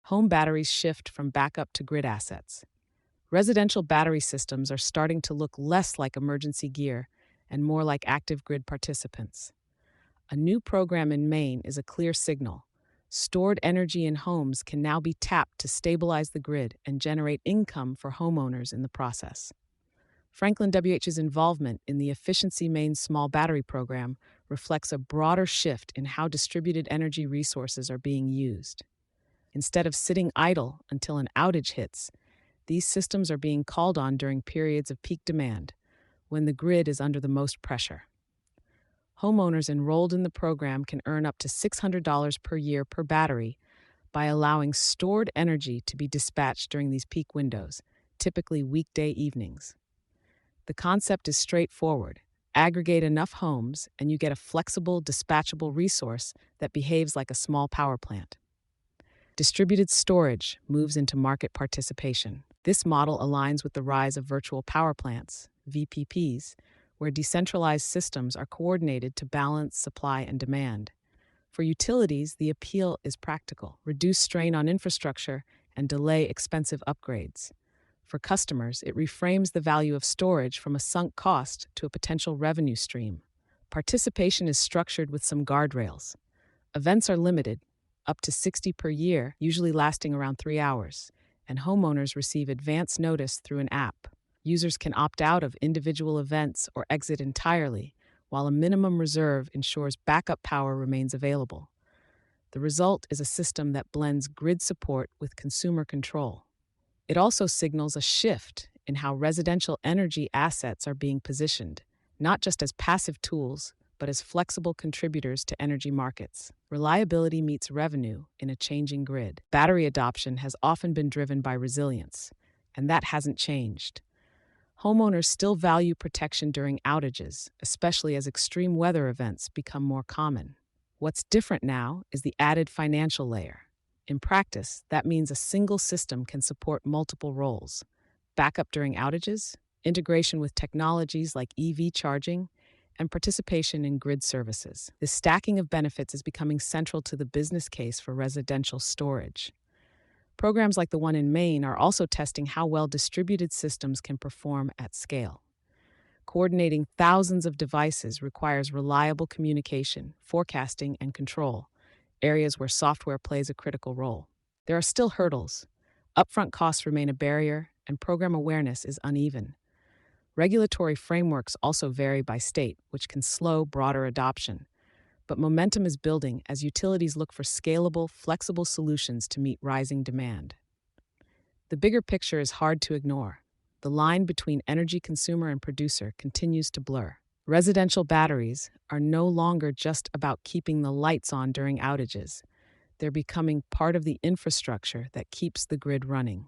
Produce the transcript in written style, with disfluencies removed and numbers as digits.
home batteries shift from backup to grid assets. Residential battery systems are starting to look less like emergency gear and more like active grid participants. A new program in Maine is a clear signal. Stored energy in homes can now be tapped to stabilize the grid and generate income for homeowners in the process. Franklin WH's involvement in the Efficiency Maine Small Battery Program reflects a broader shift in how distributed energy resources are being used. Instead of sitting idle until an outage hits, these systems are being called on during periods of peak demand, when the grid is under the most pressure. Homeowners enrolled in the program can earn up to $600 per year per battery by allowing stored energy to be dispatched during these peak windows, typically weekday evenings. The concept is straightforward. Aggregate enough homes, and you get a flexible, dispatchable resource that behaves like a small power plant. Distributed storage moves into market participation. This model aligns with the rise of virtual power plants, VPPs, where decentralized systems are coordinated to balance supply and demand. For utilities, the appeal is practical: reduce strain on infrastructure and delay expensive upgrades. For customers, it reframes the value of storage from a sunk cost to a potential revenue stream. Participation is structured with some guardrails. Events are limited, up to 60 per year, usually lasting around 3 hours, and homeowners receive advance notice through an app. Users can opt out of individual events or exit entirely, while a minimum reserve ensures backup power remains available. The result is a system that blends grid support with consumer control. It also signals a shift in how residential energy assets are being positioned, not just as passive tools, but as flexible contributors to energy markets. Reliability meets revenue in a changing grid. Battery adoption has often been driven by resilience, and that hasn't changed. Homeowners still value protection during outages, especially as extreme weather events become more common. What's different now is the added financial layer. In practice, that means a single system can support multiple roles: backup during outages, integration with technologies like EV charging, and participation in grid services. This stacking of benefits is becoming central to the business case for residential storage. Programs like the one in Maine are also testing how well distributed systems can perform at scale. Coordinating thousands of devices requires reliable communication, forecasting, and control, areas where software plays a critical role. There are still hurdles. Upfront costs remain a barrier, and program awareness is uneven. Regulatory frameworks also vary by state, which can slow broader adoption. But momentum is building as utilities look for scalable, flexible solutions to meet rising demand. The bigger picture is hard to ignore. The line between energy consumer and producer continues to blur. Residential batteries are no longer just about keeping the lights on during outages. They're becoming part of the infrastructure that keeps the grid running.